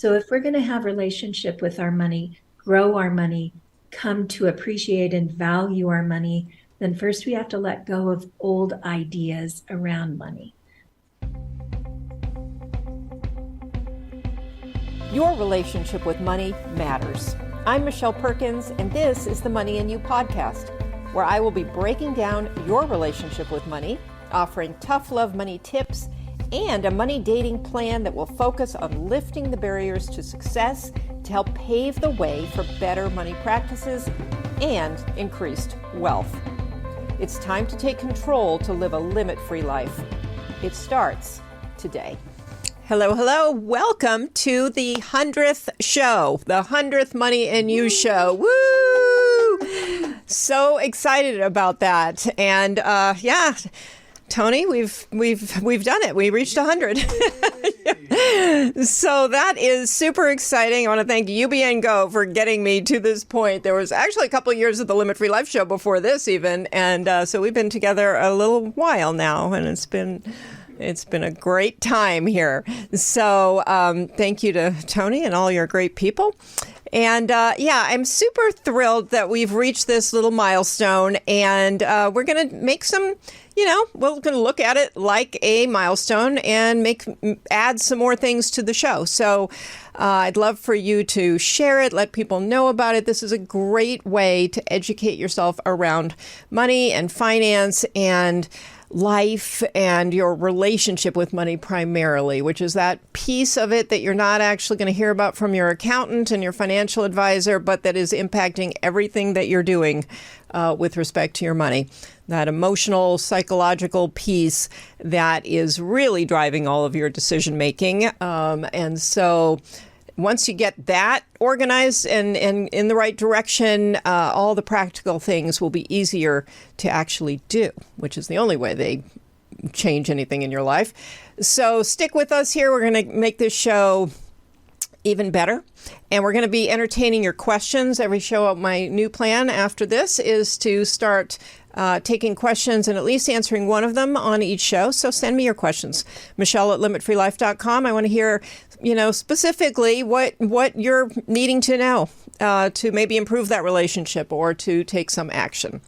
So if we're going to have relationship with our money, grow our money, come to appreciate and value our money, then first we have to let go of old ideas around money. Your relationship with money matters. I'm Michelle Perkins, and this is the Money and You podcast, where I will be breaking down your relationship with money, offering tough love money tips, and a money dating plan that will focus on lifting the barriers to success to help pave the way for better money practices and increased wealth. It's time to take control to live a limit-free life. It starts today. Hello, hello. Welcome to the 100th show, the 100th Money and You show. Woo! So excited about that. And Tony, we've done it. We reached 100. So that is super exciting. I want to thank UBN Go for getting me to this point. There was actually a couple of years of the Limit Free Life show before this even. And so we've been together a little while now, and it's been a great time here. So thank you to Tony and all your great people. And I'm super thrilled that we've reached this little milestone, and we're going to make some, we're going to look at it like a milestone and add some more things to the show. So I'd love for you to share it, let people know about it. This is a great way to educate yourself around money and finance and life and your relationship with money primarily, which is that piece of it that you're not actually going to hear about from your accountant and your financial advisor, but that is impacting everything that you're doing with respect to your money. That emotional, psychological piece that is really driving all of your decision making. And so once you get that organized and in the right direction, all the practical things will be easier to actually do, which is the only way they change anything in your life. So stick with us here. We're going to make this show even better. And we're going to be entertaining your questions. Every show, my new plan after this is to start taking questions and at least answering one of them on each show. So send me your questions. Michelle@limitfreelife.com. I want to hear, specifically what you're needing to know to maybe improve that relationship or to take some action.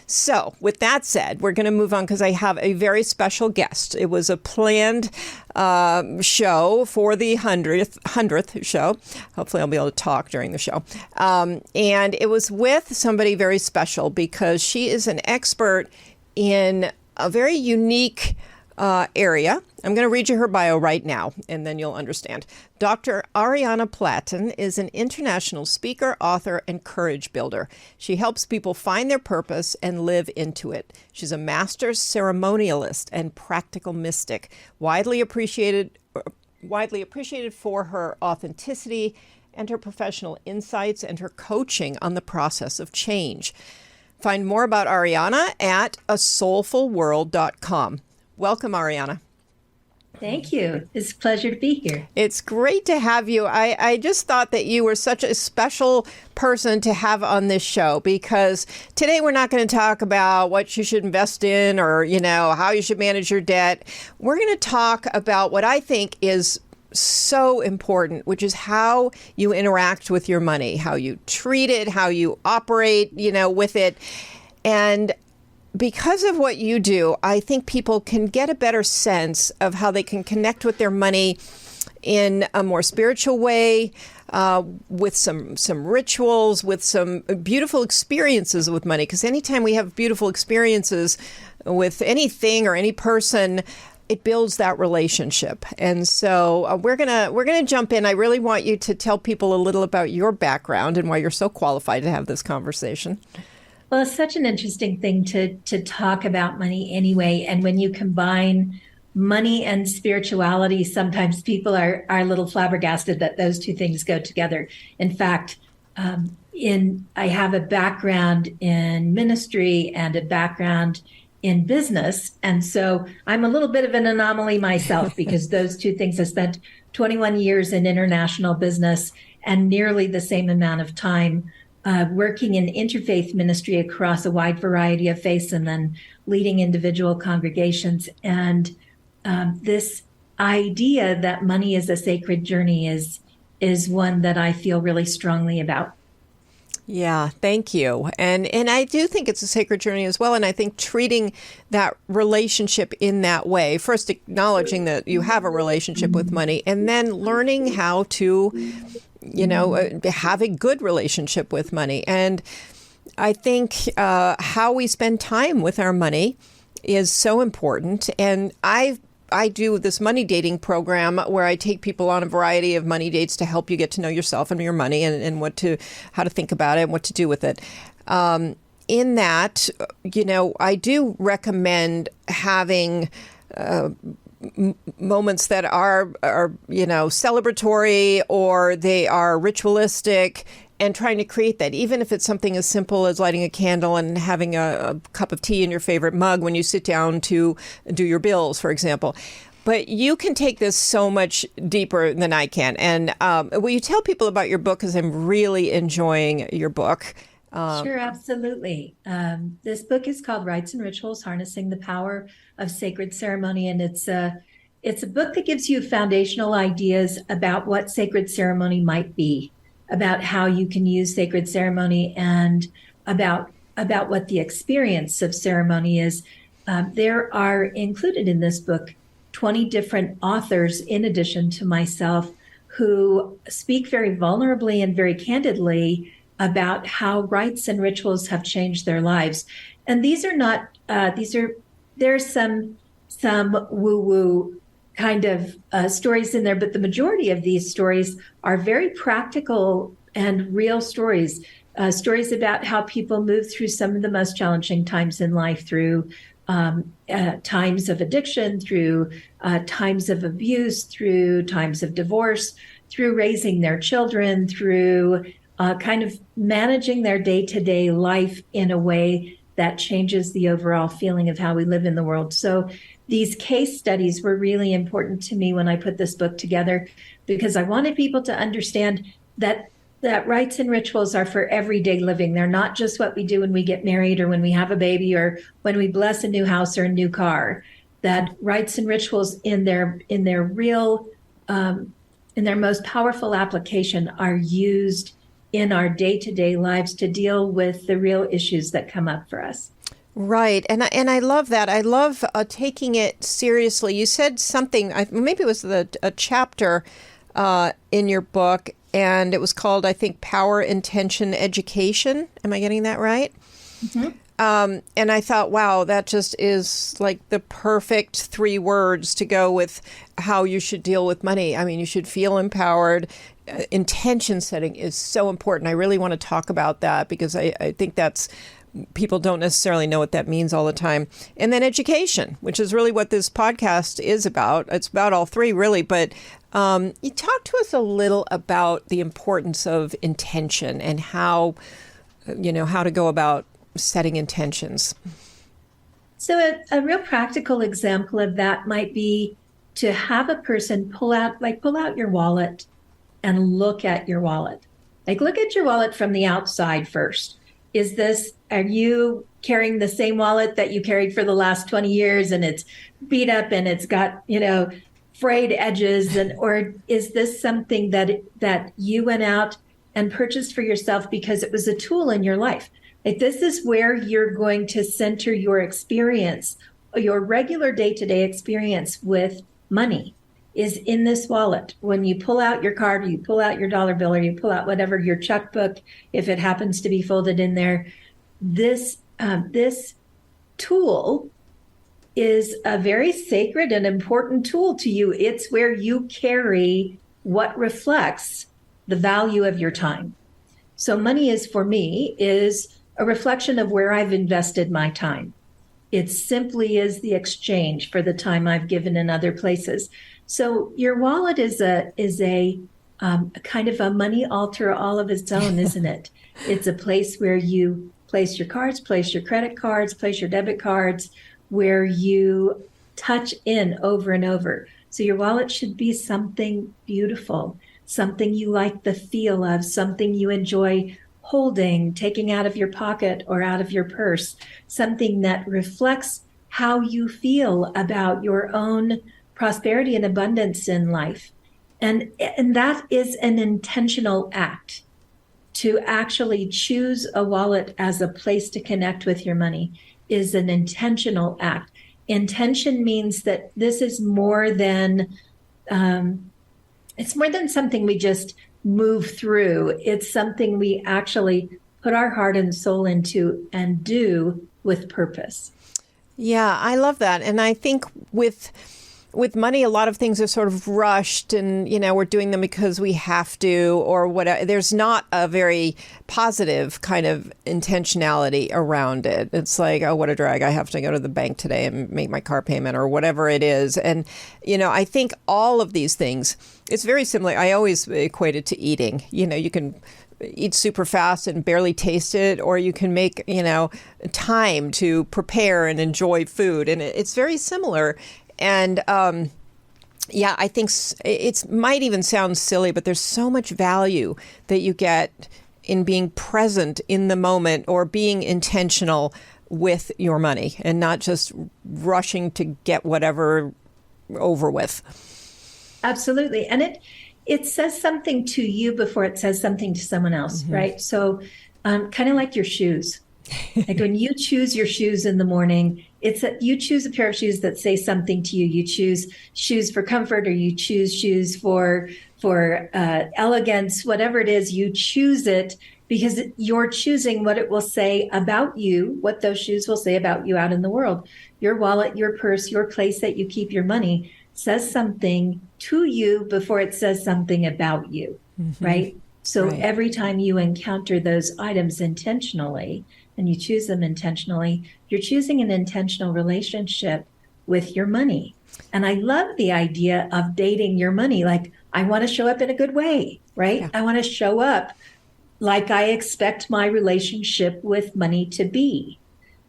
So with that said, we're going to move on because I have a very special guest. It was a planned show for the 100th show. Hopefully I'll be able to talk during the show. And it was with somebody very special because she is an expert in a very unique area. I'm going to read you her bio right now, and then you'll understand. Dr. Ahriana Platten is an international speaker, author, and courage builder. She helps people find their purpose and live into it. She's a master ceremonialist and practical mystic, widely appreciated for her authenticity and her professional insights and her coaching on the process of change. Find more about Ahriana at asoulfulworld.com. Welcome, Ahriana. Thank you. It's a pleasure to be here. It's great to have you. I just thought that you were such a special person to have on this show because today we're not going to talk about what you should invest in or, how you should manage your debt. We're going to talk about what I think is so important, which is how you interact with your money, how you treat it, how you operate, with it. And because of what you do, I think people can get a better sense of how they can connect with their money in a more spiritual way, with some rituals, with some beautiful experiences with money. Because anytime we have beautiful experiences with anything or any person, it builds that relationship. And so we're gonna jump in. I really want you to tell people a little about your background and why you're so qualified to have this conversation. Well, it's such an interesting thing to talk about money anyway. And when you combine money and spirituality, sometimes people are a little flabbergasted that those two things go together. In fact, I have a background in ministry and a background in business. And so I'm a little bit of an anomaly myself because those two things. I spent 21 years in international business and nearly the same amount of time working in interfaith ministry across a wide variety of faiths and then leading individual congregations. And this idea that money is a sacred journey is is one that I feel really strongly about. Yeah, thank you. And I do think it's a sacred journey as well. And I think treating that relationship in that way, first acknowledging that you have a relationship with money, and then learning how to, have a good relationship with money. And I think how we spend time with our money is so important. And I do this money dating program where I take people on a variety of money dates to help you get to know yourself and your money and how to think about it and what to do with it. In that, I do recommend having moments that are celebratory, or they are ritualistic, and trying to create that, even if it's something as simple as lighting a candle and having a cup of tea in your favorite mug when you sit down to do your bills, for example. But you can take this so much deeper than I can. And will you tell people about your book? Because I'm really enjoying your book. Sure, absolutely. This book is called Rites and Rituals, Harnessing the Power of Sacred Ceremony. And it's a book that gives you foundational ideas about what sacred ceremony might be, about how you can use sacred ceremony, and about what the experience of ceremony is. There are included in this book 20 different authors, in addition to myself, who speak very vulnerably and very candidly about how rites and rituals have changed their lives. And these are not, there's some woo-woo kind of stories in there, but the majority of these stories are very practical and real stories, stories about how people move through some of the most challenging times in life, through times of addiction, through times of abuse, through times of divorce, through raising their children, through kind of managing their day-to-day life in a way that changes the overall feeling of how we live in the world. So these case studies were really important to me when I put this book together, because I wanted people to understand that rites and rituals are for everyday living. They're not just what we do when we get married or when we have a baby or when we bless a new house or a new car. That rites and rituals in their real, in their most powerful application, are used in our day-to-day lives to deal with the real issues that come up for us. Right. And I love that. I love taking it seriously. You said something, maybe it was a chapter in your book, and it was called, I think, Power, Intention, Education. Am I getting that right? Mm-hmm. And I thought, wow, that just is like the perfect 3 words to go with how you should deal with money. I mean, you should feel empowered. Intention setting is so important. I really want to talk about that, because I think people don't necessarily know what that means all the time. And then education, which is really what this podcast is about. It's about all 3, really. But you talk to us a little about the importance of intention and how to go about setting intentions. So a real practical example of that might be to have a person pull out your wallet and look at your wallet. Like, look at your wallet from the outside first. Are you carrying the same wallet that you carried for the last 20 years and it's beat up and it's got, frayed edges, or is this something that you went out and purchased for yourself because it was a tool in your life? Like, this is where you're going to center your experience, your regular day-to-day experience with money, is in this wallet. When you pull out your card, or you pull out your dollar bill, or you pull out whatever, your checkbook, if it happens to be folded in there, this tool is a very sacred and important tool to you. It's where you carry what reflects the value of your time. So money for me, is a reflection of where I've invested my time. It simply is the exchange for the time I've given in other places. So your wallet is a kind of a money altar all of its own, isn't it? It's a place where you place your cards, place your credit cards, place your debit cards, where you touch in over and over. So your wallet should be something beautiful, something you like the feel of, something you enjoy holding, taking out of your pocket or out of your purse, something that reflects how you feel about your own prosperity and abundance in life. And that is an intentional act. To actually choose a wallet as a place to connect with your money is an intentional act. Intention means that this is more than it's more than something we just move through. It's something we actually put our heart and soul into and do with purpose. Yeah, I love that. And I think with money, a lot of things are sort of rushed and, we're doing them because we have to or whatever. There's not a very positive kind of intentionality around it. It's like, oh, what a drag. I have to go to the bank today and make my car payment or whatever it is. And, I think all of these things, it's very similar. I always equate it to eating. You can eat super fast and barely taste it, or you can make, time to prepare and enjoy food. And it's very similar. And I think it might even sound silly, but there's so much value that you get in being present in the moment or being intentional with your money and not just rushing to get whatever over with. Absolutely. And it says something to you before it says something to someone else, mm-hmm. right? So kind of like your shoes. Like when you choose your shoes in the morning, it's that you choose a pair of shoes that say something to you. You choose shoes for comfort, or you choose shoes for elegance, whatever it is, you choose it because you're choosing what it will say about you, what those shoes will say about you out in the world. Your wallet, your purse, your place that you keep your money says something to you before it says something about you, mm-hmm. right? So right. Every time you encounter those items intentionally, and you choose them intentionally, you're choosing an intentional relationship with your money. And I love the idea of dating your money. Like, I want to show up in a good way, right? Yeah. I want to show up like I expect my relationship with money to be.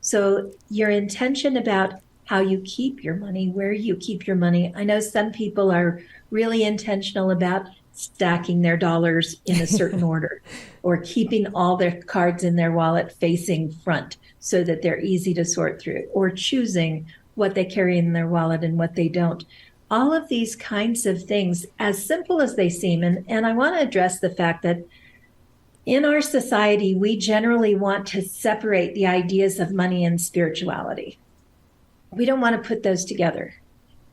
So your intention about how you keep your money, where you keep your money. I know some people are really intentional about stacking their dollars in a certain order, or keeping all their cards in their wallet facing front so that they're easy to sort through, or choosing what they carry in their wallet and what they don't. All of these kinds of things, as simple as they seem, and I want to address the fact that in our society, we generally want to separate the ideas of money and spirituality. We don't want to put those together.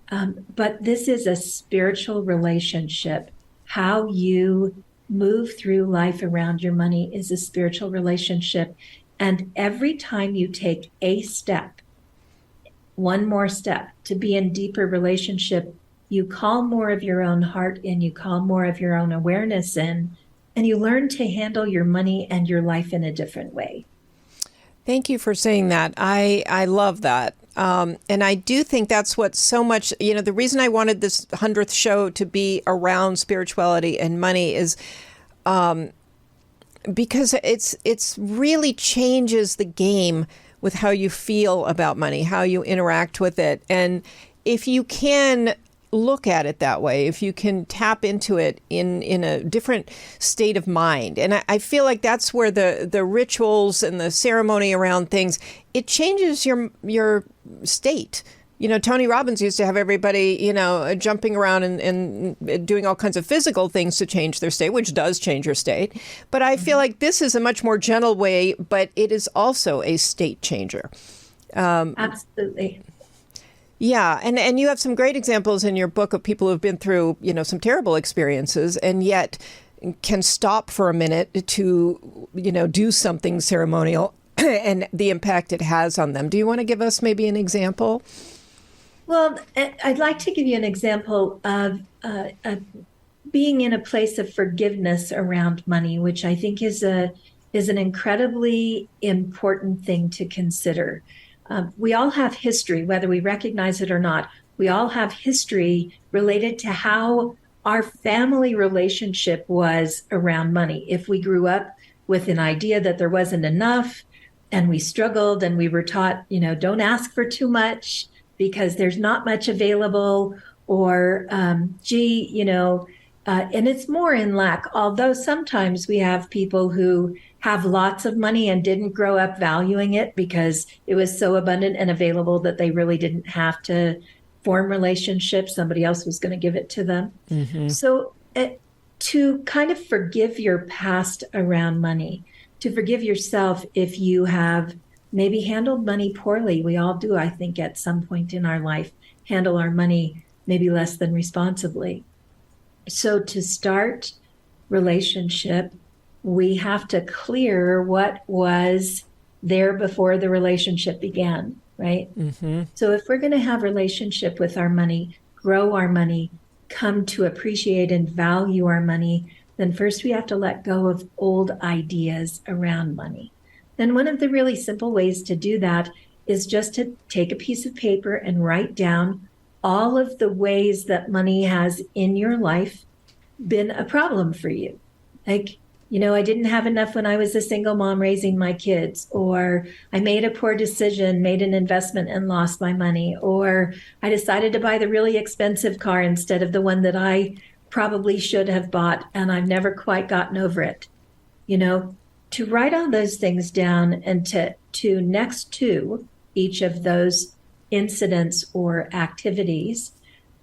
But this is a spiritual relationship. How you move through life around your money is a spiritual relationship. And every time you take a step, one more step to be in deeper relationship, you call more of your own heart in, you call more of your own awareness in, and you learn to handle your money and your life in a different way. Thank you for saying that. I love that. And I do think that's what so much, the reason I wanted this 100th show to be around spirituality and money is because it's really changes the game with how you feel about money, how you interact with it. And if you can look at it that way, if you can tap into it in a different state of mind. And I feel like that's where the rituals and the ceremony around things, it changes your state. Tony Robbins used to have everybody, jumping around and doing all kinds of physical things to change their state, which does change your state. But I feel like this is a much more gentle way, but it is also a state changer. Absolutely. Yeah. And you have some great examples in your book of people who've been through, some terrible experiences and yet can stop for a minute to, do something ceremonial and the impact it has on them. Do you want to give us maybe an example? Well, I'd like to give you an example of being in a place of forgiveness around money, which I think is an incredibly important thing to consider. We all have history, whether we recognize it or not. We all have history related to how our family relationship was around money. If we grew up with an idea that there wasn't enough and we struggled and we were taught, don't ask for too much because there's not much available, or, and it's more in lack. Although sometimes we have people who have lots of money and didn't grow up valuing it because it was so abundant and available that they really didn't have to form relationships. Somebody else was going to give it to them. So to kind of forgive your past around money, to forgive yourself if you have maybe handled money poorly. We all do, I think, at some point in our life, handle our money maybe less than responsibly. So to start relationship, we have to clear what was there before the relationship began, right? So if we're going to have relationship with our money, grow our money, come to appreciate and value our money, then first we have to let go of old ideas around money. Then one of the really simple ways to do that is just to take a piece of paper and write down all of the ways that money has in your life been a problem for you. Like, I didn't have enough when I was a single mom raising my kids, or I made a poor decision, made an investment and lost my money, or I decided to buy the really expensive car instead of the one that I probably should have bought, and I've never quite gotten over it. To write all those things down and to next to each of those incidents or activities,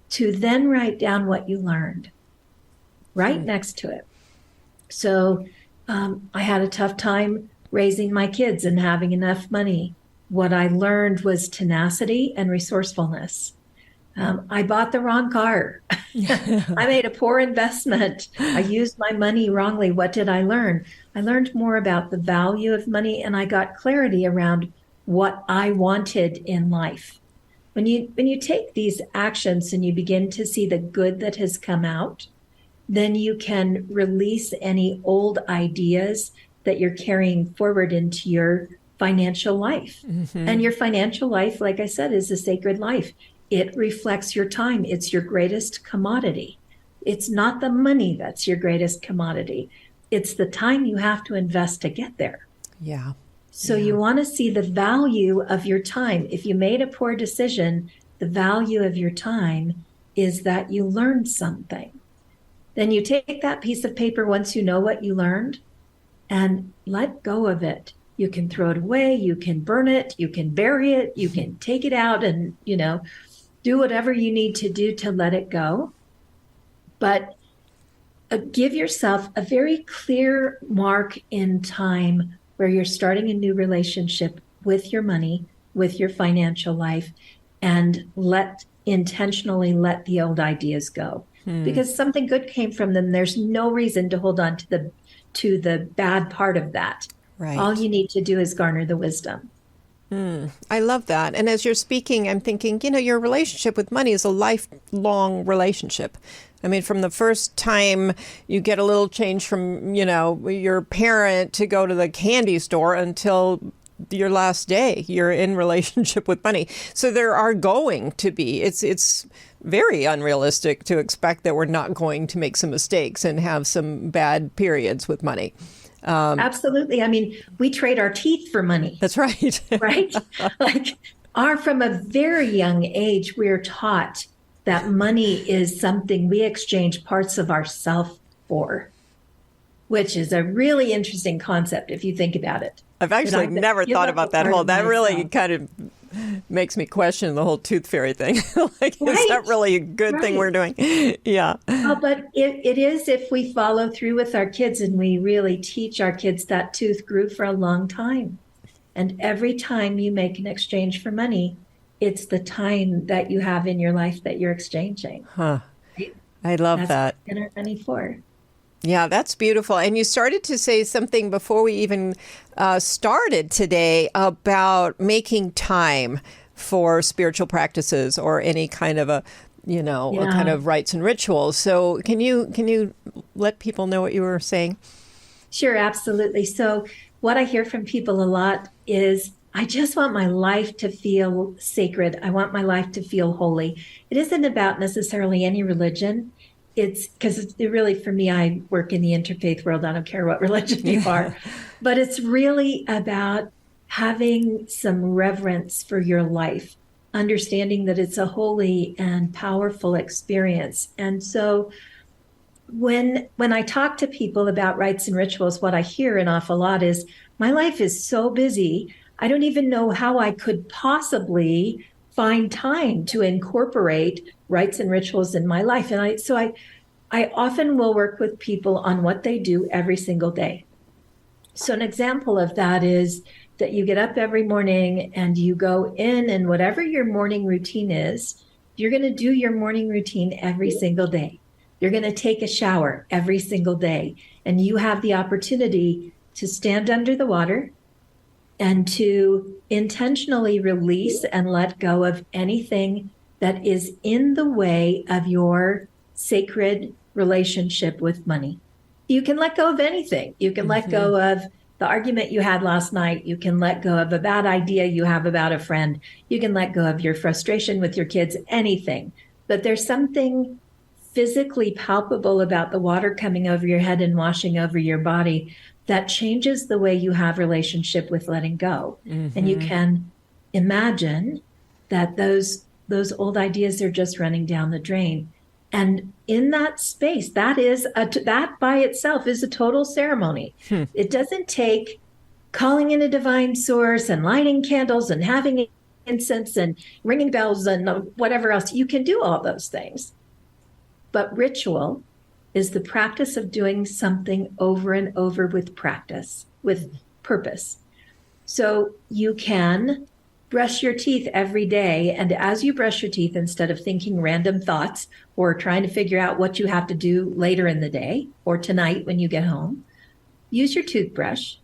to then write down what you learned right next to it. So I had a tough time raising my kids and having enough money. What I learned was tenacity and resourcefulness. I bought the wrong car. I made a poor investment. I used my money wrongly. What did I learn? I learned more about the value of money, and I got clarity around what I wanted in life. When you take these actions and you begin to see the good that has come out, then you can release any old ideas that you're carrying forward into your financial life. And your financial life, like I said, is a sacred life. It reflects your time. It's your greatest commodity. It's not the money that's your greatest commodity. It's the time you have to invest to get there. Yeah. So you want to see the value of your time. If you made a poor decision, the value of your time is that you learned something. Then you take that piece of paper once you know what you learned and let go of it. You can throw it away, you can burn it, you can bury it, you can take it out and, do whatever you need to do to let it go. But give yourself a very clear mark in time where you're starting a new relationship with your money, with your financial life, and intentionally let the old ideas go. Because something good came from them. There's no reason to hold on to the bad part of that. Right. All you need to do is garner the wisdom. I love that. And as you're speaking, I'm thinking, your relationship with money is a lifelong relationship. I mean, from the first time you get a little change from, your parent to go to the candy store until your last day, you're in relationship with money. So there are going to be, it's very unrealistic to expect that we're not going to make some mistakes and have some bad periods with money. Absolutely. I mean, we trade our teeth for money. That's right. Right? From a very young age, we're taught that money is something we exchange parts of ourself for, which is a really interesting concept if you think about it. I've actually never thought about that whole, that really kind of makes me question the whole tooth fairy thing. Is that really a good thing we're doing? Yeah. But it is if we follow through with our kids and we really teach our kids that tooth grew for a long time. And every time you make an exchange for money, it's the time that you have in your life that you're exchanging. Huh. Right? I love that. That's what we get our money for. Yeah, that's beautiful. And you started to say something before we even started today about making time for spiritual practices or any kind of a kind of rites and rituals. So can you let people know what you were saying? Sure, absolutely. So what I hear from people a lot is, I just want my life to feel sacred. I want my life to feel holy. It isn't about necessarily any religion. It's because really, for me, I work in the interfaith world. I don't care what religion you are, but it's really about having some reverence for your life, understanding that it's a holy and powerful experience. And so when I talk to people about rites and rituals, what I hear an awful lot is, my life is so busy, I don't even know how I could possibly find time to incorporate rites and rituals in my life. And I often will work with people on what they do every single day. So an example of that is that you get up every morning and you go in, and whatever your morning routine is, you're going to do your morning routine every single day. You're going to take a shower every single day, and you have the opportunity to stand under the water and to intentionally release and let go of anything that is in the way of your sacred relationship with money. You can let go of anything. You can let go of the argument you had last night. You can let go of a bad idea you have about a friend. You can let go of your frustration with your kids, anything. But there's something physically palpable about the water coming over your head and washing over your body that changes the way you have relationship with letting go. And you can imagine that those old ideas are just running down the drain. And in that space, that by itself is a total ceremony. It doesn't take calling in a divine source and lighting candles and having incense and ringing bells and whatever else. You can do all those things. But ritual is the practice of doing something over and over with practice, with purpose. So you can brush your teeth every day. And as you brush your teeth, instead of thinking random thoughts or trying to figure out what you have to do later in the day or tonight when you get home, use your toothbrush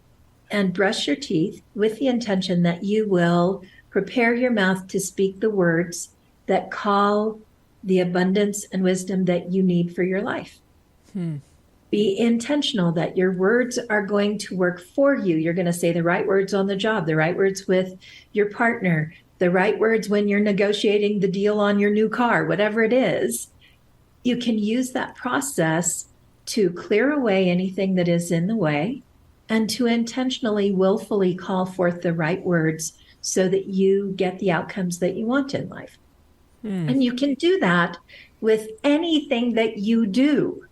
and brush your teeth with the intention that you will prepare your mouth to speak the words that call the abundance and wisdom that you need for your life. Be intentional that your words are going to work for you. You're going to say the right words on the job, the right words with your partner, the right words when you're negotiating the deal on your new car, whatever it is. You can use that process to clear away anything that is in the way and to intentionally, willfully call forth the right words so that you get the outcomes that you want in life. And you can do that with anything that you do.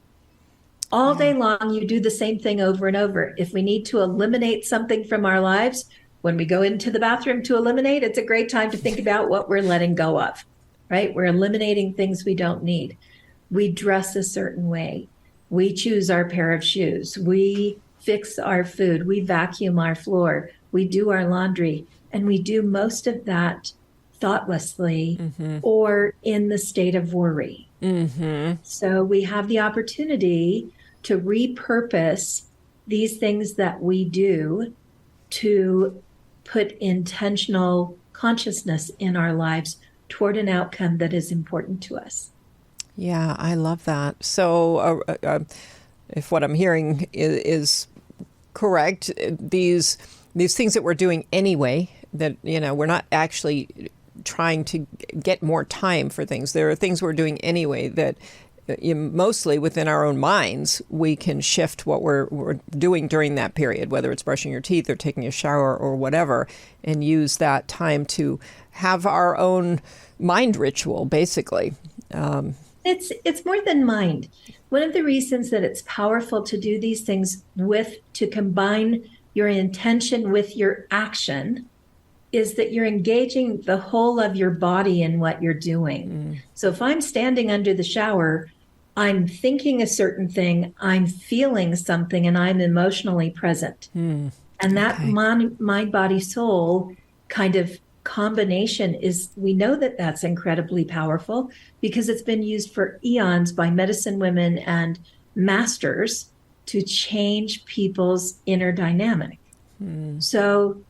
All day long, you do the same thing over and over. If we need to eliminate something from our lives, when we go into the bathroom to eliminate, it's a great time to think about what we're letting go of, right? We're eliminating things we don't need. We dress a certain way. We choose our pair of shoes. We fix our food. We vacuum our floor. We do our laundry. And we do most of that thoughtlessly or in the state of worry. So we have the opportunity to repurpose these things that we do to put intentional consciousness in our lives toward an outcome that is important to us. Yeah, I love that. So if what I'm hearing is correct, these things that we're doing anyway, that, we're not actually trying to get more time for things. There are things we're doing anyway that mostly within our own minds, we can shift what we're doing during that period, whether it's brushing your teeth or taking a shower or whatever, and use that time to have our own mind ritual, basically. It's more than mind. One of the reasons that it's powerful to do these things to combine your intention with your action is that you're engaging the whole of your body in what you're doing. So if I'm standing under the shower, I'm thinking a certain thing, I'm feeling something, and I'm emotionally present. And that mind, body, soul kind of combination we know that that's incredibly powerful because it's been used for eons by medicine women and masters to change people's inner dynamic. So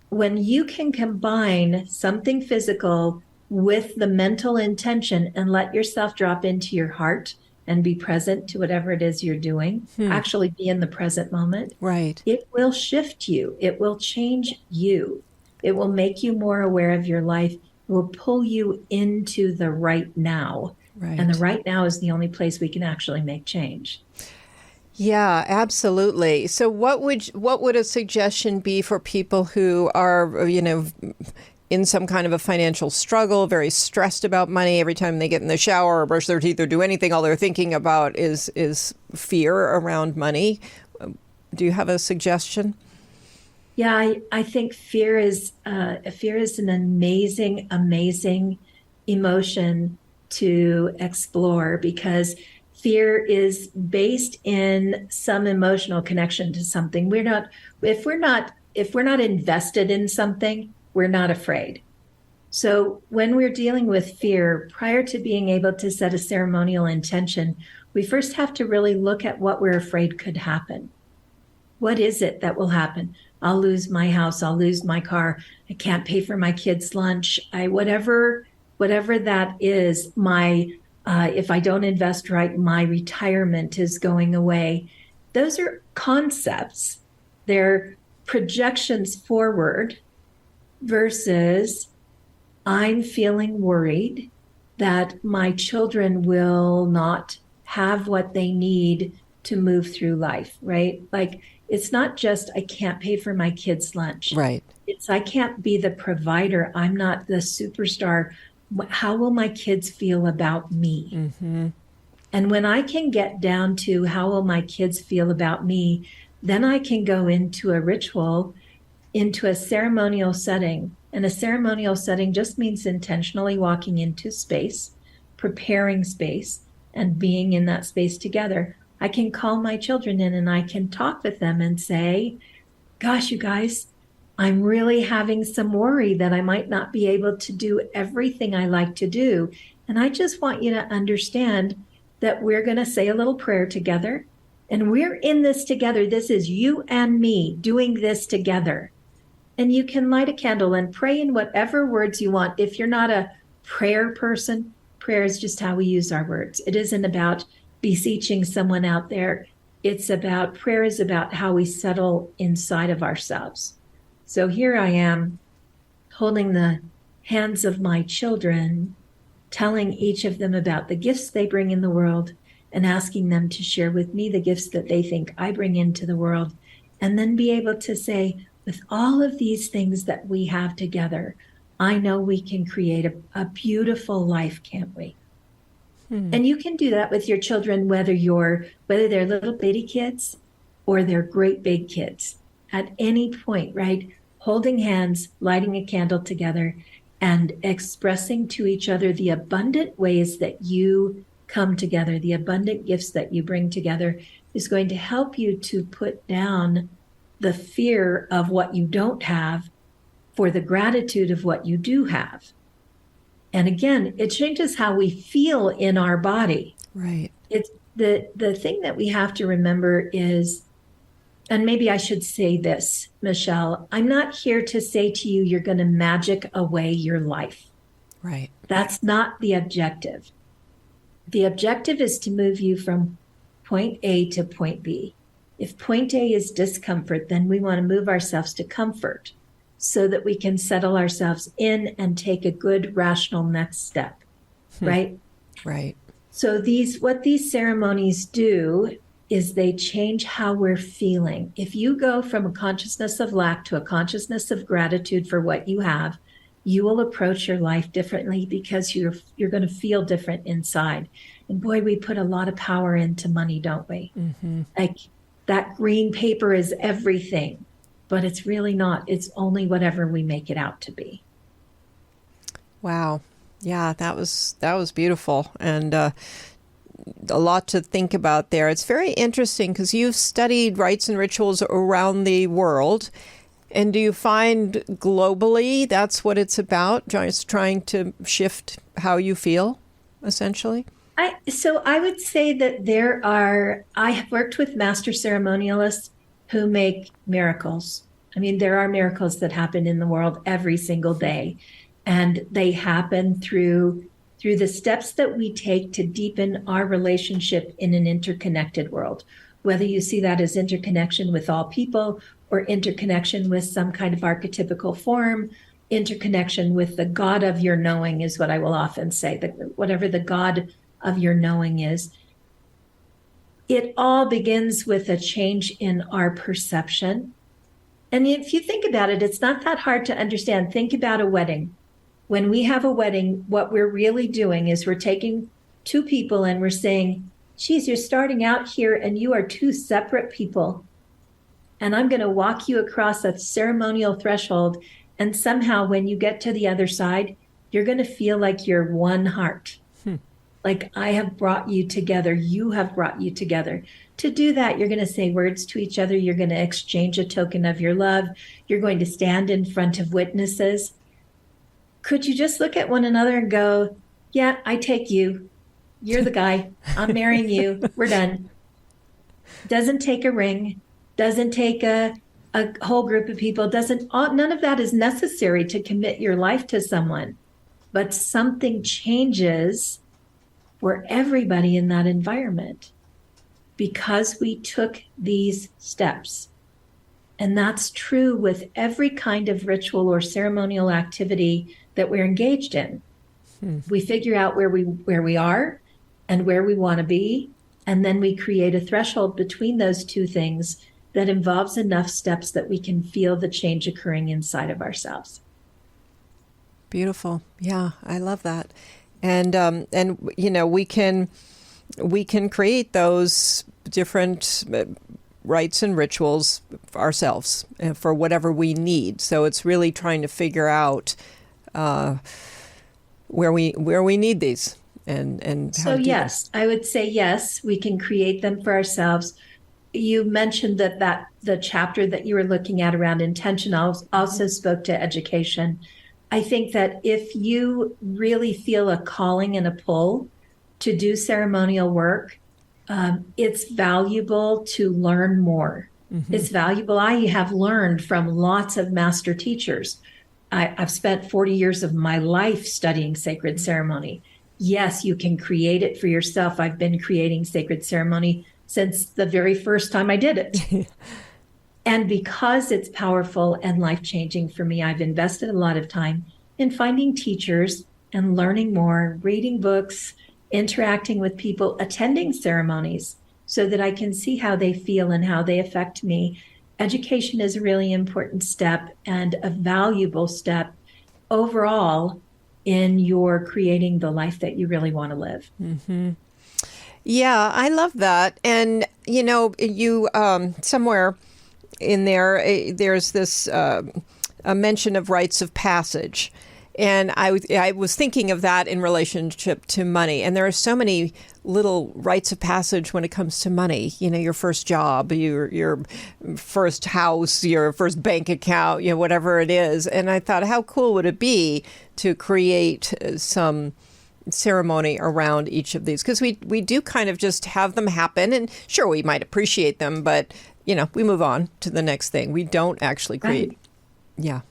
when you can combine something physical with the mental intention and let yourself drop into your heart and be present to whatever it is you're doing, actually be in the present moment, right? It will shift you. It will change you. It will make you more aware of your life. It will pull you into the right now. Right. And the right now is the only place we can actually make change. Yeah, absolutely. So what would a suggestion be for people who are, in some kind of a financial struggle, very stressed about money? Every time they get in the shower or brush their teeth or do anything, all they're thinking about is fear around money. Do you have a suggestion? Yeah, I think fear is an amazing, amazing emotion to explore because fear is based in some emotional connection to something. If we're not invested in something, we're not afraid. So when we're dealing with fear, prior to being able to set a ceremonial intention, we first have to really look at what we're afraid could happen. What is it that will happen? I'll lose my house. I'll lose my car. I can't pay for my kids' lunch. Whatever that is, if I don't invest right, my retirement is going away. Those are concepts. They're projections forward versus I'm feeling worried that my children will not have what they need to move through life, right? Like it's not just I can't pay for my kids' lunch. Right. It's I can't be the provider. I'm not the superstar. How will my kids feel about me? Mm-hmm. And when I can get down to how will my kids feel about me, then I can go into a ritual, into a ceremonial setting. And a ceremonial setting just means intentionally walking into space, preparing space, and being in that space together. I can call my children in and I can talk with them and say, gosh, you guys, I'm really having some worry that I might not be able to do everything I like to do. And I just want you to understand that we're going to say a little prayer together and we're in this together. This is you and me doing this together. And you can light a candle and pray in whatever words you want. If you're not a prayer person, prayer is just how we use our words. It isn't about beseeching someone out there. Prayer is about how we settle inside of ourselves. So here I am holding the hands of my children, telling each of them about the gifts they bring in the world and asking them to share with me the gifts that they think I bring into the world. And then be able to say, with all of these things that we have together, I know we can create a beautiful life, can't we? And you can do that with your children, whether they're little bitty kids or they're great big kids at any point, right? Holding hands, lighting a candle together, and expressing to each other the abundant ways that you come together, the abundant gifts that you bring together is going to help you to put down the fear of what you don't have for the gratitude of what you do have. And again, it changes how we feel in our body. Right. It's the thing that we have to remember is, and maybe I should say this, Michelle, I'm not here to say to you, you're going to magic away your life. Right. That's not the objective. The objective is to move you from point A to point B. If point A is discomfort, then we want to move ourselves to comfort so that we can settle ourselves in and take a good, rational next step, right? Right. So what these ceremonies do is they change how we're feeling. If you go from a consciousness of lack to a consciousness of gratitude for what you have, you will approach your life differently because you're going to feel different inside. And boy, we put a lot of power into money, don't we? Mm-hmm. Like that green paper is everything, but it's really not. It's only whatever we make it out to be. Wow. Yeah, that was beautiful. And a lot to think about there. It's very interesting because you've studied rites and rituals around the world. And do you find globally that's what it's about? Just trying to shift how you feel, essentially? So I would say that I have worked with master ceremonialists who make miracles. I mean, there are miracles that happen in the world every single day. And they happen through the steps that we take to deepen our relationship in an interconnected world. Whether you see that as interconnection with all people or interconnection with some kind of archetypical form, interconnection with the God of your knowing is what I will often say, that whatever the God of your knowing is. It all begins with a change in our perception. And if you think about it, it's not that hard to understand. Think about a wedding. When we have a wedding, what we're really doing is we're taking two people and we're saying, geez, you're starting out here and you are two separate people. and I'm going to walk you across a ceremonial threshold. And somehow when you get to the other side, you're going to feel like you're one heart. Like I have brought you together. You have brought you together. To do that, you're going to say words to each other. You're going to exchange a token of your love. You're going to stand in front of witnesses. Could you just look at one another and go, yeah, I take you. You're the guy. I'm marrying you. We're done. Doesn't take a ring. Doesn't take a whole group of people. None of that is necessary to commit your life to someone. But something changes for everybody in that environment because we took these steps. And that's true with every kind of ritual or ceremonial activity that we're engaged in. We figure out where we are and where we want to be, and then we create a threshold between those two things that involves enough steps that we can feel the change occurring inside of ourselves. Beautiful. Yeah, I love that. And you know, we can create those different rites and rituals ourselves for whatever we need. So it's really trying to figure out where we need these and how so to do yes, I would say yes, we can create them for ourselves. You mentioned that the chapter that you were looking at around intention also spoke to education. I think that if you really feel a calling and a pull to do ceremonial work, it's valuable to learn more. It's valuable. I have learned from lots of master teachers. I've spent 40 years of my life studying sacred ceremony. Yes, you can create it for yourself. I've been creating sacred ceremony since the very first time I did it. And because it's powerful and life-changing for me, I've invested a lot of time in finding teachers and learning more, reading books, interacting with people, attending ceremonies so that I can see how they feel and how they affect me. Education is a really important step and a valuable step overall in your creating the life that you really want to live. Yeah, I love that. And, you know, you somewhere in there, there's this a mention of rites of passage. And I was thinking of that in relationship to money. And there are so many little rites of passage when it comes to money. You know, your first job, your first house, your first bank account, you know, whatever it is. And I thought, how cool would it be to create some ceremony around each of these? Because we do kind of just have them happen. And sure, we might appreciate them, but, you know, we move on to the next thing. We don't actually create. Right. Yeah.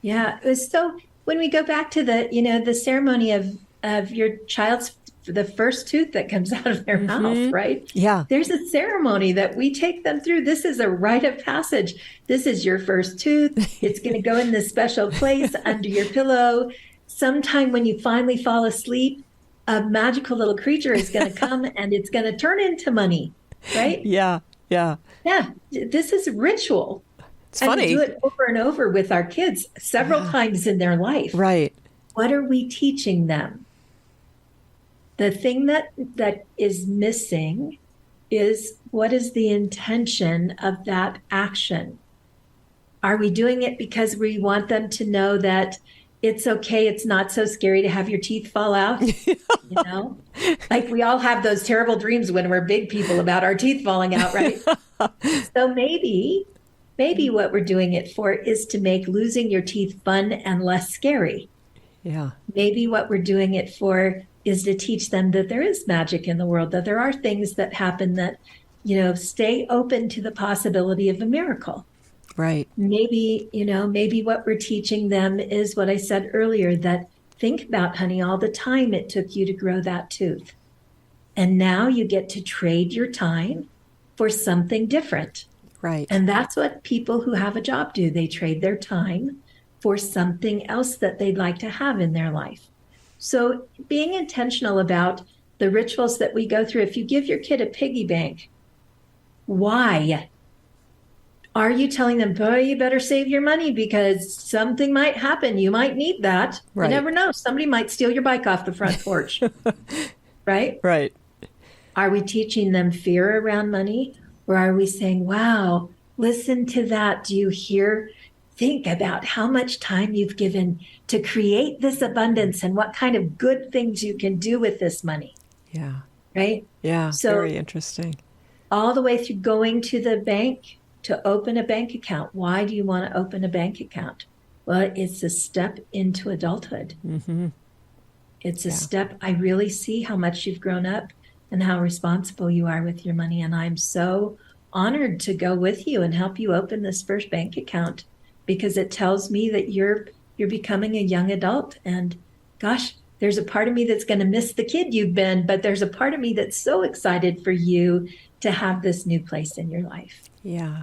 Yeah. It was so... When we go back to the ceremony of your child's, the first tooth that comes out of their mouth, right? Yeah. There's a ceremony that we take them through. This is a rite of passage. This is your first tooth. It's going to go in this special place under your pillow. Sometime when you finally fall asleep, a magical little creature is going to come and it's going to turn into money, right? Yeah. Yeah. Yeah. This is ritual. It's funny. We do it over and over with our kids several times in their life. Right. What are we teaching them? The thing that is missing is what is the intention of that action? Are we doing it because we want them to know that it's okay, it's not so scary to have your teeth fall out? You know? Like we all have those terrible dreams when we're big people about our teeth falling out, right? So maybe what we're doing it for is to make losing your teeth fun and less scary. Yeah. Maybe what we're doing it for is to teach them that there is magic in the world, that there are things that happen that, you know, stay open to the possibility of a miracle. Right. Maybe what we're teaching them is what I said earlier, that think about, honey, all the time it took you to grow that tooth. And now you get to trade your time for something different. Right. And that's what people who have a job do. They trade their time for something else that they'd like to have in their life. So being intentional about the rituals that we go through, if you give your kid a piggy bank, why? Are you telling them, boy, you better save your money because something might happen. You might need that. Right. You never know. Somebody might steal your bike off the front porch. Right? Right. Are we teaching them fear around money? Or are we saying, wow, Listen to that. Do you hear? Think about how much time you've given to create this abundance and what kind of good things you can do with this money. Yeah. Right? Yeah. So Very interesting. all the way through going to the bank to open a bank account. Why do you want to open a bank account? Well, it's a step into adulthood. Mm-hmm. It's a step. I really see how much you've grown up and how responsible you are with your money. And I'm so honored to go with you and help you open this first bank account, because it tells me that you're becoming a young adult. And gosh, there's a part of me that's going to miss the kid you've been, but there's a part of me that's so excited for you to have this new place in your life. Yeah.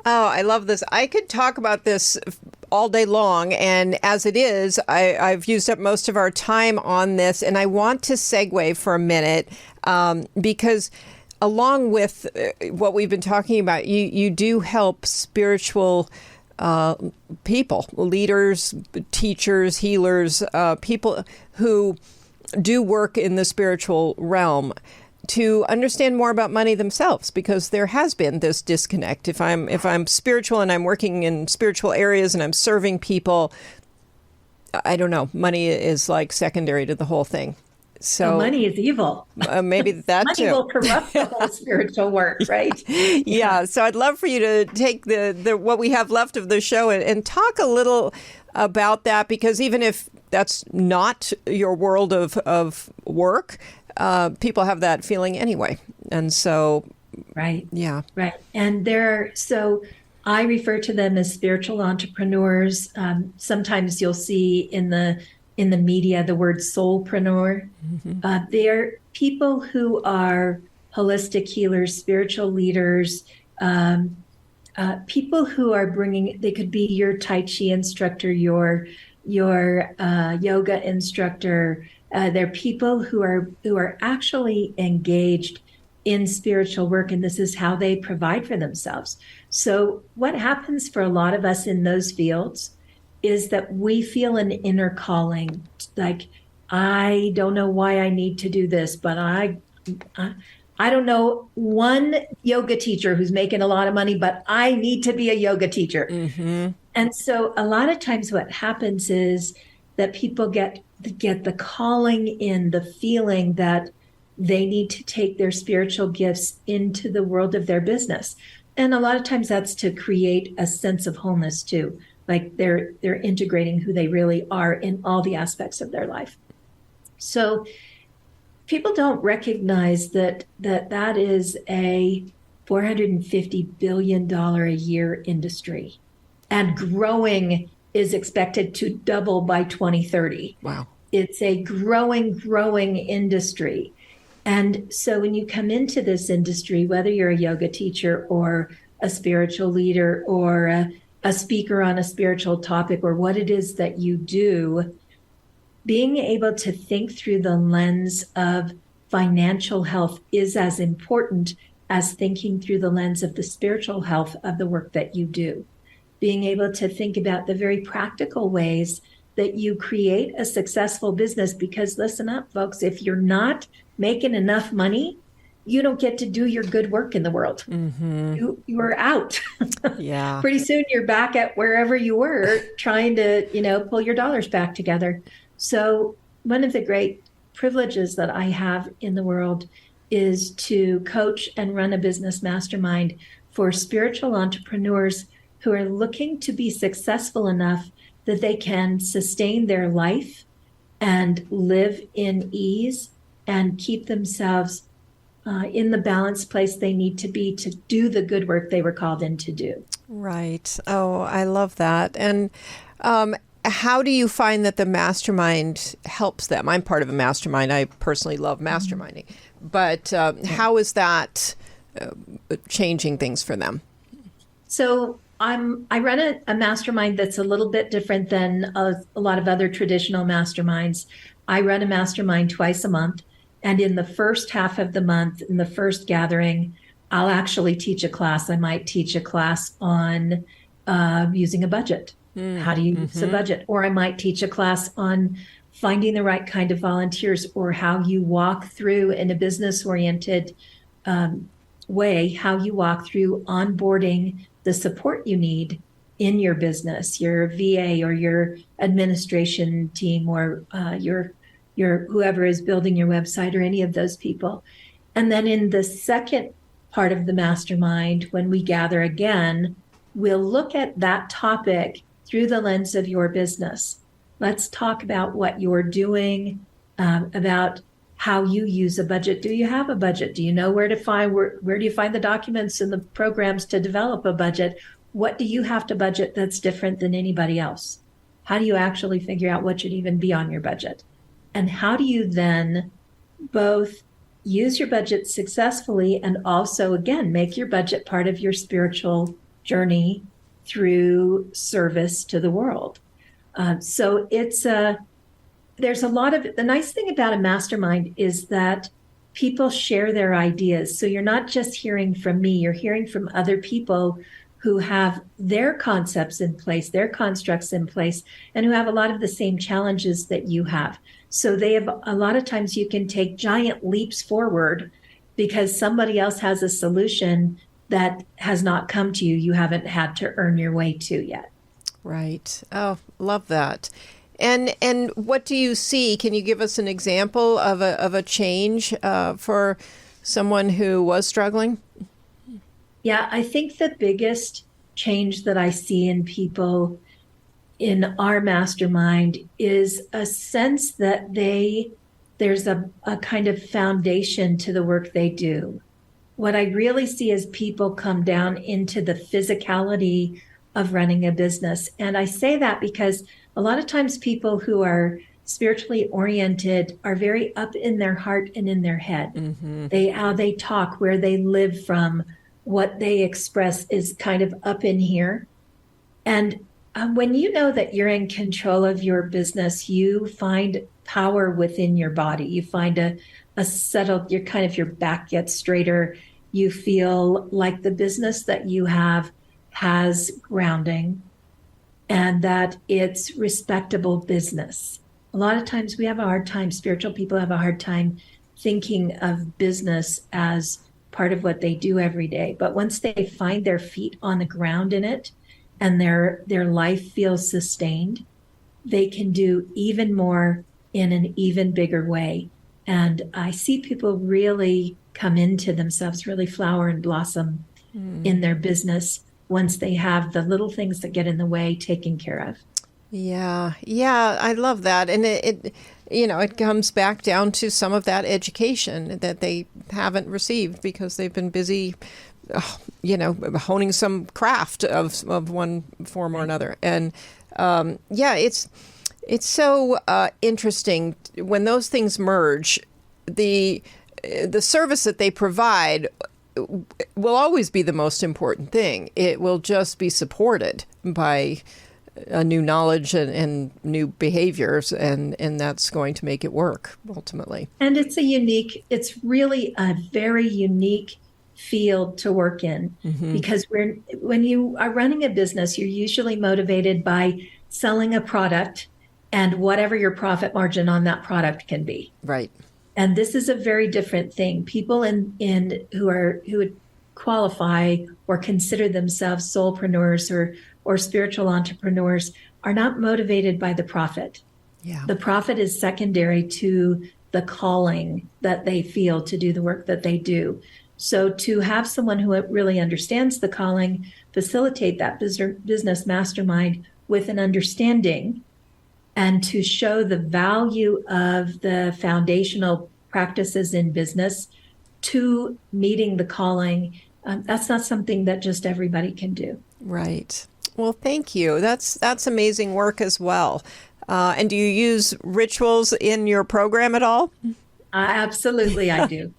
Oh, I love this. I could talk about this all day long. And as it is, I've used up most of our time on this. And I want to segue for a minute because along with what we've been talking about, you do help spiritual people, leaders, teachers, healers, people who do work in the spiritual realm to understand more about money themselves, because there has been this disconnect. If I'm spiritual and I'm working in spiritual areas and I'm serving people, I don't know, money is like secondary to the whole thing. So well, money is evil. Maybe that money too. will corrupt the whole spiritual work, right? Yeah. So I'd love for you to take the what we have left of the show and talk a little about that, because even if that's not your world of work, people have that feeling anyway. And so, right. Yeah. Right. And so I refer to them as spiritual entrepreneurs. Sometimes you'll see in the media the word soulpreneur. Mm-hmm. They're people who are holistic healers, spiritual leaders, people who are they could be your Tai Chi instructor, your yoga instructor. They're people who are actually engaged in spiritual work, and this is how they provide for themselves. So what happens for a lot of us in those fields is that we feel an inner calling, like, I don't know why I need to do this, but I don't know one yoga teacher who's making a lot of money, but I need to be a yoga teacher. Mm-hmm. And so a lot of times what happens is that people get the calling in, the feeling that they need to take their spiritual gifts into the world of their business. And a lot of times that's to create a sense of wholeness too. Like they're integrating who they really are in all the aspects of their life. So people don't recognize that is a $450 billion a year industry, and growing is expected to double by 2030. Wow. It's a growing industry. And so when you come into this industry, whether you're a yoga teacher or a spiritual leader or a speaker on a spiritual topic, or what it is that you do, being able to think through the lens of financial health is as important as thinking through the lens of the spiritual health of the work that you do. Being able to think about the very practical ways that you create a successful business, because listen up, folks, if you're not making enough money, you don't get to do your good work in the world. Mm-hmm. You are out. Yeah. Pretty soon you're back at wherever you were trying to, pull your dollars back together. So one of the great privileges that I have in the world is to coach and run a business mastermind for spiritual entrepreneurs who are looking to be successful enough that they can sustain their life and live in ease and keep themselves in the balanced place they need to be to do the good work they were called in to do. Right. Oh, I love that. And how do you find that the mastermind helps them? I'm part of a mastermind. I personally love masterminding. Mm-hmm. But how is that changing things for them? So I run a mastermind that's a little bit different than a lot of other traditional masterminds. I run a mastermind twice a month. And in the first half of the month, in the first gathering, I'll actually teach a class. I might teach a class on using a budget. How do you use a budget? Or I might teach a class on finding the right kind of volunteers, or how you walk through in a business-oriented way how you walk through onboarding the support you need in your business, your VA or your administration team, or your whoever is building your website, or any of those people. And then in the second part of the mastermind, when we gather again, we'll look at that topic through the lens of your business. Let's talk about what you're doing, about how you use a budget. Do you have a budget? Do you know where to find, where do you find the documents and the programs to develop a budget? What do you have to budget that's different than anybody else? How do you actually figure out what should even be on your budget? And how do you then both use your budget successfully and also, again, make your budget part of your spiritual journey through service to the world? So there's a lot of, the nice thing about a mastermind is that people share their ideas. So you're not just hearing from me, you're hearing from other people who have their concepts in place, their constructs in place, and who have a lot of the same challenges that you have. So they have, a lot of times you can take giant leaps forward because somebody else has a solution that has not come to you. You haven't had to earn your way to yet. Right. Oh, love that. And what do you see? Can you give us an example of a change for someone who was struggling? Yeah, I think the biggest change that I see in people in our mastermind is a sense that there's a kind of foundation to the work they do. What I really see is people come down into the physicality of running a business. And I say that because a lot of times people who are spiritually oriented are very up in their heart and in their head. Mm-hmm. How they talk, where they live from, what they express is kind of up in here. And when you know that you're in control of your business, you find power within your body. You find a settled, your back gets straighter. You feel like the business that you have has grounding and that it's respectable business. A lot of times we have a hard time, spiritual people have a hard time thinking of business as part of what they do every day. But once they find their feet on the ground in it and their life feels sustained, they can do even more in an even bigger way. And I see people really come into themselves, really flower and blossom in their business once they have the little things that get in the way taken care of. Yeah, I love that. And it comes back down to some of that education that they haven't received because they've been busy, honing some craft of one form or another. And it's so interesting when those things merge. The service that they provide will always be the most important thing. It will just be supported by a new knowledge and new behaviors, and that's going to make it work ultimately. And it's really a very unique field to work in, because when you are running a business, you're usually motivated by selling a product and whatever your profit margin on that product can be. Right. And this is a very different thing. People who would qualify or consider themselves soulpreneurs or spiritual entrepreneurs are not motivated by the profit. Yeah. The profit is secondary to the calling that they feel to do the work that they do. So to have someone who really understands the calling facilitate that business mastermind with an understanding, and to show the value of the foundational practices in business to meeting the calling, that's not something that just everybody can do. Right. Well, thank you. That's amazing work as well. And do you use rituals in your program at all? Absolutely, I do.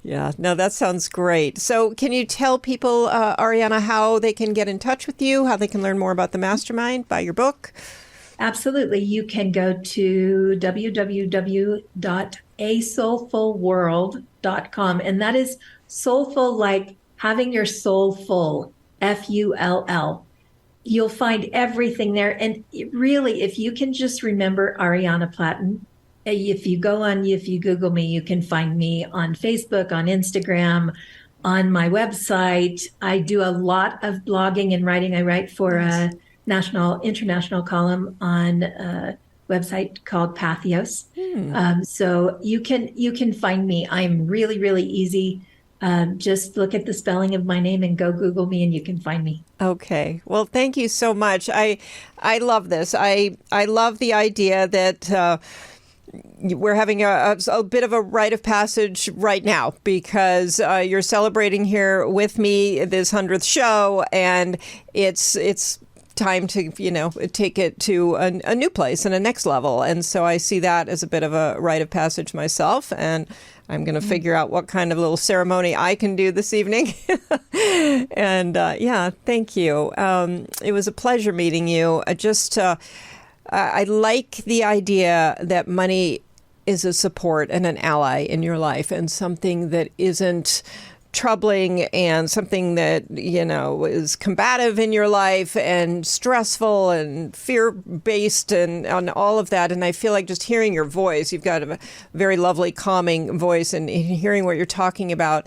Yeah, no, that sounds great. So can you tell people, Ahriana, how they can get in touch with you, how they can learn more about the mastermind, buy your book? Absolutely. You can go to www.asoulfulworld.com. And that is soulful, like having your soul full, Full. You'll find everything there. And really, if you can just remember Ahriana Platten, if you Google me, you can find me on Facebook, on Instagram, on my website. I do a lot of blogging and writing. I write for a international column on a website called Pathos. So you can find me. I'm really, really easy. Just look at the spelling of my name and go Google me, and you can find me. Okay. Well, thank you so much. I love this. I love the idea that we're having a bit of a rite of passage right now, because you're celebrating here with me this 100th show, and it's time to, take it to a new place and a next level. And so I see that as a bit of a rite of passage myself, and I'm going to figure out what kind of little ceremony I can do this evening. And thank you. It was a pleasure meeting you. I like the idea that money is a support and an ally in your life, and something that isn't troubling, and something that, is combative in your life and stressful and fear-based and on all of that. And I feel like just hearing your voice, you've got a very lovely, calming voice, and hearing what you're talking about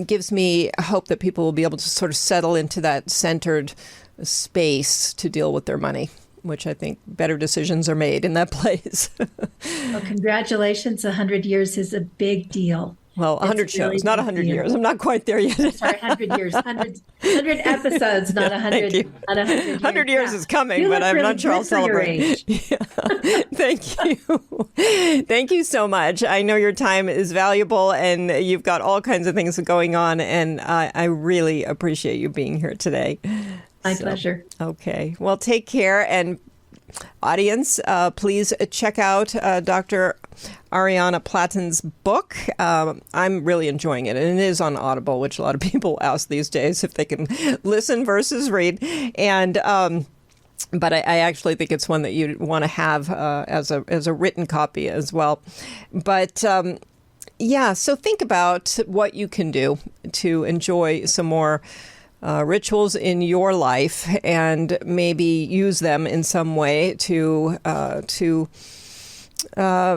gives me hope that people will be able to sort of settle into that centered space to deal with their money, which I think better decisions are made in that place. Well, congratulations. 100 years is a big deal. Well, 100 shows, not 100 years. I'm not quite there yet. Sorry, 100 years, 100 episodes, not 100. Thank you. Not 100 years, 100 years is coming, but I'm not sure I'll celebrate. Yeah. Thank you. Thank you so much. I know your time is valuable, and you've got all kinds of things going on, and I really appreciate you being here today. My pleasure. Okay. Well, take care. And audience, please check out Dr. Ahriana Platten's book. I'm really enjoying it, and it is on Audible, which a lot of people ask these days if they can listen versus read. And but I actually think it's one that you want to have as a written copy as well. But so think about what you can do to enjoy some more rituals in your life, and maybe use them in some way to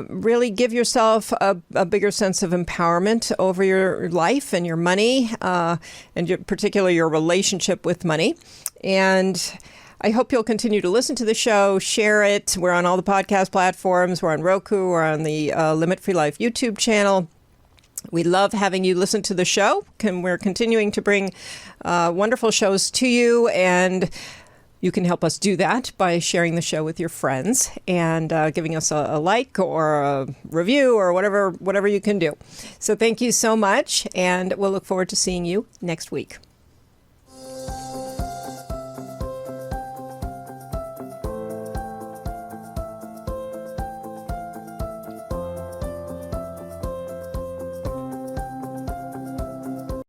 really give yourself a bigger sense of empowerment over your life and your money, and particularly your relationship with money. And I hope you'll continue to listen to the show, share it. We're on all the podcast platforms. We're on Roku. We're on the Limit Free Life YouTube channel. We love having you listen to the show. We're continuing to bring wonderful shows to you, and you can help us do that by sharing the show with your friends and giving us a like or a review or whatever you can do. So thank you so much, and we'll look forward to seeing you next week.